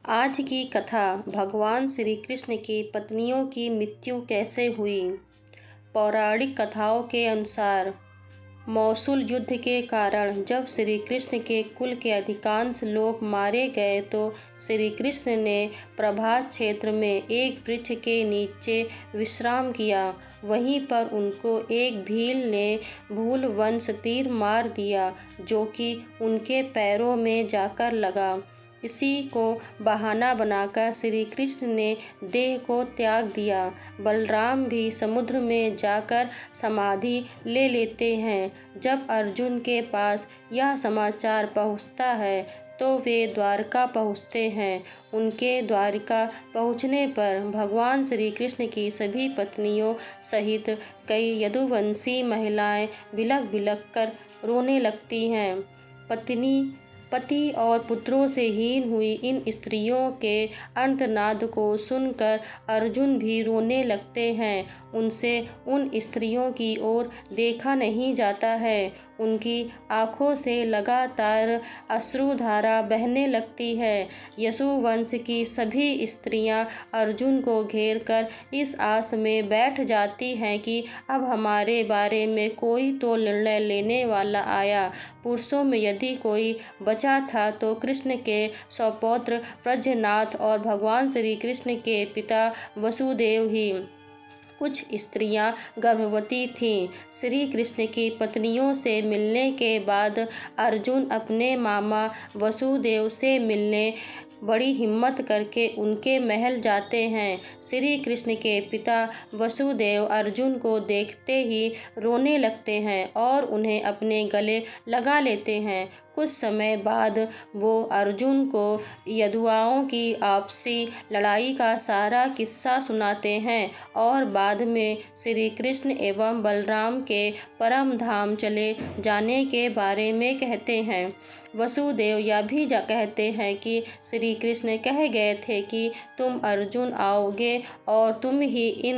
आज की कथा भगवान श्री कृष्ण की पत्नियों की मृत्यु कैसे हुई। पौराणिक कथाओं के अनुसार मौसूल युद्ध के कारण जब श्री कृष्ण के कुल के अधिकांश लोग मारे गए तो श्री कृष्ण ने प्रभास क्षेत्र में एक वृक्ष के नीचे विश्राम किया। वहीं पर उनको एक भील ने भूलवंश तीर मार दिया जो कि उनके पैरों में जाकर लगा। इसी को बहाना बनाकर श्री कृष्ण ने देह को त्याग दिया। बलराम भी समुद्र में जाकर समाधि ले लेते हैं। जब अर्जुन के पास यह समाचार पहुंचता है तो वे द्वारका पहुंचते हैं। उनके द्वारका पहुंचने पर भगवान श्री कृष्ण की सभी पत्नियों सहित कई यदुवंशी महिलाएं बिलख बिलख कर रोने लगती हैं। पति और पुत्रों से हीन हुई इन स्त्रियों के अंतनाद को सुनकर अर्जुन भी रोने लगते हैं। उनसे उन स्त्रियों की ओर देखा नहीं जाता है। उनकी आंखों से लगातार अश्रुधारा बहने लगती है। यशुवंश की सभी स्त्रियां अर्जुन को घेर कर इस आस में बैठ जाती हैं कि अब हमारे बारे में कोई तो निर्णय लेने वाला आया। पुरुषों में यदि कोई बचा था तो कृष्ण के सौपौत्र प्रजनाथ और भगवान श्री कृष्ण के पिता वसुदेव ही। कुछ स्त्रियां गर्भवती थीं। श्री कृष्ण की पत्नियों से मिलने के बाद अर्जुन अपने मामा वसुदेव से मिलने बड़ी हिम्मत करके उनके महल जाते हैं। श्री कृष्ण के पिता वसुदेव अर्जुन को देखते ही रोने लगते हैं और उन्हें अपने गले लगा लेते हैं। कुछ समय बाद वो अर्जुन को यदुओं की आपसी लड़ाई का सारा किस्सा सुनाते हैं और बाद में श्री कृष्ण एवं बलराम के परम धाम चले जाने के बारे में कहते हैं। वसुदेव यह भी कहते हैं कि श्री कृष्ण कह गए थे कि तुम अर्जुन आओगे और तुम ही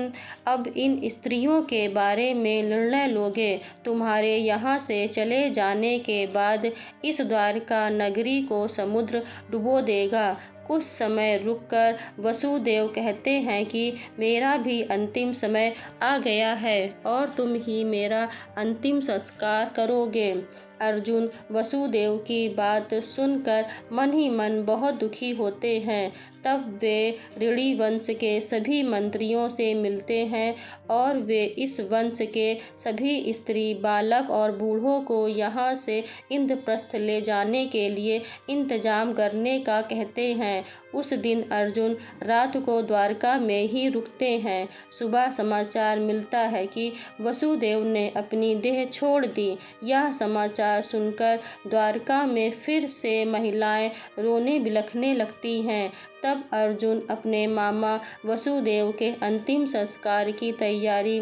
अब इन स्त्रियों के बारे में निर्णय लोगे। तुम्हारे यहाँ से चले जाने के बाद इस द्वारका नगरी को समुद्र डुबो देगा। कुछ समय रुककर वसुदेव कहते हैं कि मेरा भी अंतिम समय आ गया है और तुम ही मेरा अंतिम संस्कार करोगे। अर्जुन वसुदेव की बात सुनकर मन ही मन बहुत दुखी होते हैं। तब वे ऋषि वंश के सभी मंत्रियों से मिलते हैं और वे इस वंश के सभी स्त्री बालक और बूढ़ों को यहाँ से इंद्रप्रस्थ ले जाने के लिए इंतजाम करने का कहते हैं। उस दिन अर्जुन रात को द्वारका में ही रुकते हैं। सुबह समाचार मिलता है कि वसुदेव ने अपनी देह छोड़ दी। यह समाचार सुनकर द्वारका में फिर से महिलाएं रोने बिलखने लगती हैं। तब अर्जुन अपने मामा वसुदेव के अंतिम संस्कार की तैयारी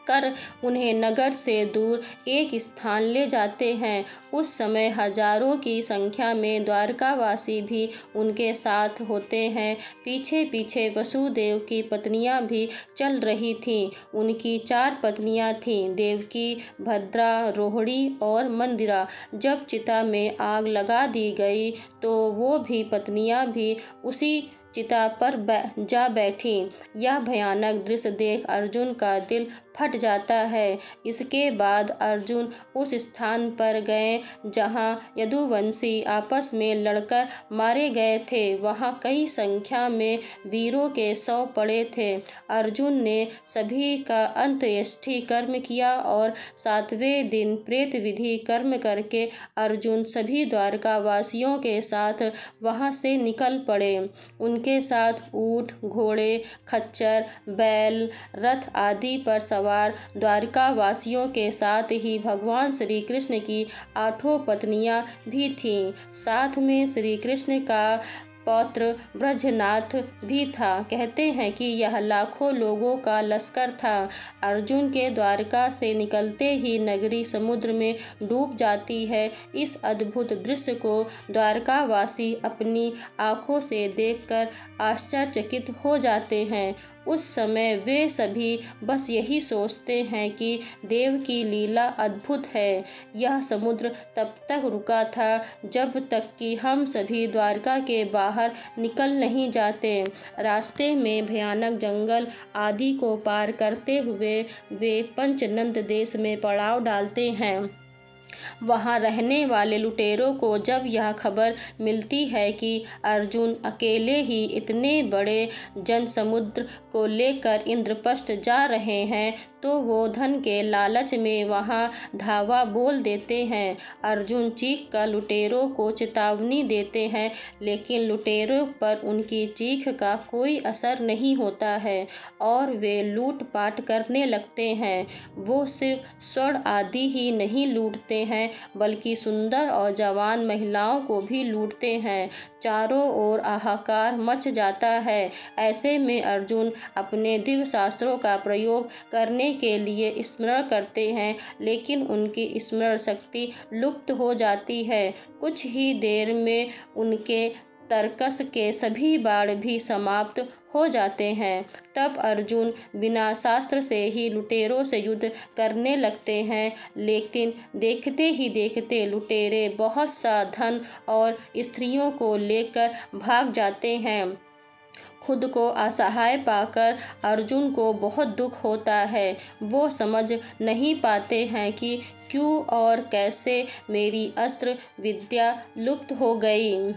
कर उन्हें नगर से दूर एक स्थान ले जाते हैं। उस समय हजारों की संख्या में द्वारकावासी भी उनके साथ होते हैं। पीछे पीछे वसुदेव की पत्नियां भी चल रही थीं। उनकी 4 पत्नियां थीं, देवकी, भद्रा, रोहिणी और मंदिरा। जब चिता में आग लगा दी गई तो वो भी पत्नियां भी उसी चिता पर जा बैठी। यह भयानक दृश्य देख अर्जुन का दिल फट जाता है। इसके बाद अर्जुन उस स्थान पर गए जहां यदुवंशी आपस में लड़कर मारे गए थे। वहां कई संख्या में वीरों के शव पड़े थे। अर्जुन ने सभी का अंत्येष्टि कर्म किया और 7वें दिन प्रेत विधि कर्म करके अर्जुन सभी द्वारकावासियों के साथ वहां से निकल पड़े। उनके साथ ऊंट, घोड़े, खच्चर, बैल, रथ आदि पर सवार द्वारकावासियों के साथ ही भगवान श्री कृष्ण की 8 पत्नियां भी थीं। साथ में श्री कृष्ण का पौत्र ब्रजनाथ भी था। कहते हैं कि यह लाखों लोगों का लश्कर था। अर्जुन के द्वारका से निकलते ही नगरी समुद्र में डूब जाती है। इस अद्भुत दृश्य को द्वारकावासी अपनी आंखों से देखकर आश्चर्यचकित हो जाते हैं। उस समय वे सभी बस यही सोचते हैं कि देव की लीला अद्भुत है। यह समुद्र तब तक रुका था जब तक कि हम सभी द्वारका के बाहर निकल नहीं जाते। रास्ते में भयानक जंगल आदि को पार करते हुए वे पंचनंद देश में पड़ाव डालते हैं। वहाँ रहने वाले लुटेरों को जब यह खबर मिलती है कि अर्जुन अकेले ही इतने बड़े जनसमुद्र को लेकर इंद्रप्रस्थ जा रहे हैं तो वो धन के लालच में वहाँ धावा बोल देते हैं। अर्जुन चीख कर लुटेरों को चेतावनी देते हैं, लेकिन लुटेरों पर उनकी चीख का कोई असर नहीं होता है और वे लूटपाट करने लगते हैं। वो सिर्फ स्वर्ण आदि ही नहीं लूटते हैं बल्कि सुंदर और जवान महिलाओं को भी लूटते हैं। चारों ओर हाहाकार मच जाता है। ऐसे में अर्जुन अपने दिव्य शास्त्रों का प्रयोग करने के लिए स्मरण करते हैं, लेकिन उनकी स्मरण शक्ति लुप्त हो जाती है। कुछ ही देर में उनके तर्कस के सभी बाण भी समाप्त हो जाते हैं। तब अर्जुन बिना शास्त्र से ही लुटेरों से युद्ध करने लगते हैं, लेकिन देखते ही देखते लुटेरे बहुत सा धन और स्त्रियों को लेकर भाग जाते हैं। खुद को असहाय पाकर अर्जुन को बहुत दुख होता है। वो समझ नहीं पाते हैं कि क्यों और कैसे मेरी अस्त्र विद्या लुप्त हो गई।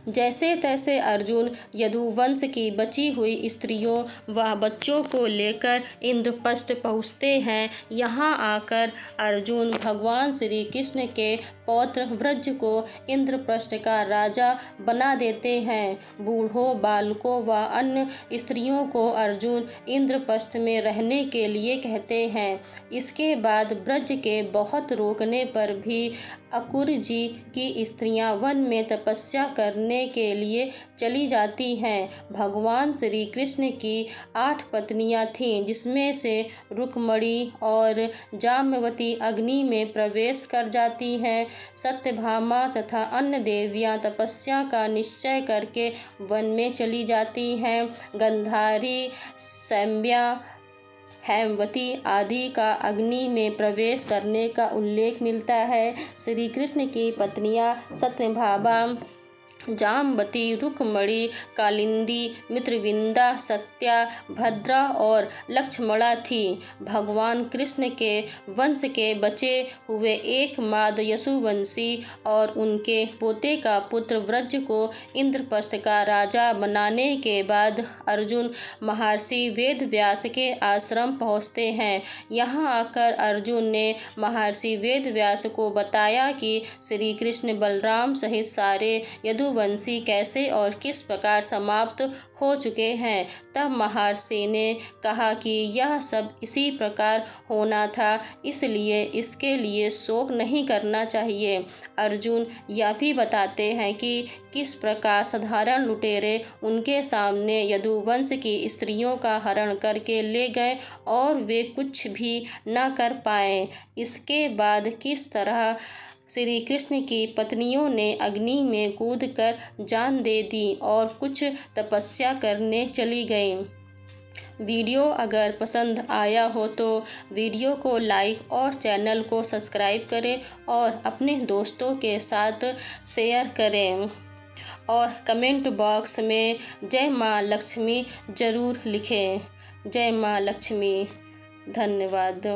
जैसे तैसे अर्जुन यदुवंश की बची हुई स्त्रियों व बच्चों को लेकर इंद्रप्रस्थ पहुँचते हैं। यहाँ आकर अर्जुन भगवान श्री कृष्ण के पौत्र व्रज को इंद्रप्रस्थ का राजा बना देते हैं। बूढ़ों, बालकों व अन्य स्त्रियों को अर्जुन इंद्रप्रस्थ में रहने के लिए कहते हैं। इसके बाद ब्रज के बहुत रोकने पर भी अकुर जी की स्त्रियां वन में तपस्या करने के लिए चली जाती हैं। भगवान श्री कृष्ण की 8 पत्नियां थीं, जिसमें से रुक्मणी और जाम्बवती अग्नि में प्रवेश कर जाती हैं। सत्यभामा तथा अन्य देवियां तपस्या का निश्चय करके वन में चली जाती हैं। गंधारी, सौम्या, हेमवती आदि का अग्नि में प्रवेश करने का उल्लेख मिलता है। श्री कृष्ण की पत्नियां सत्यभामा, जाम्बवती, रुक्मणी, कालिंदी, मित्रविंदा, सत्या, भद्रा और लक्ष्मणा थी। भगवान कृष्ण के वंश के बचे हुए एकमात्र यशुवंशी और उनके पोते का पुत्र व्रज को इंद्रप्रस्थ का राजा बनाने के बाद अर्जुन महर्षि वेदव्यास के आश्रम पहुँचते हैं। यहाँ आकर अर्जुन ने महर्षि वेदव्यास को बताया कि श्री कृष्ण बलराम सहित सारे यदुवंशी कैसे और किस प्रकार समाप्त हो चुके हैं। तब महर्षि ने कहा कि यह सब इसी प्रकार होना था, इसलिए इसके लिए शोक नहीं करना चाहिए। अर्जुन यह भी बताते हैं कि किस प्रकार साधारण लुटेरे उनके सामने यदुवंश की स्त्रियों का हरण करके ले गए और वे कुछ भी न कर पाए। इसके बाद किस तरह श्री कृष्ण की पत्नियों ने अग्नि में कूदकर जान दे दी और कुछ तपस्या करने चली गईं। वीडियो अगर पसंद आया हो तो वीडियो को लाइक और चैनल को सब्सक्राइब करें और अपने दोस्तों के साथ शेयर करें और कमेंट बॉक्स में जय माँ लक्ष्मी ज़रूर लिखें। जय माँ लक्ष्मी। धन्यवाद।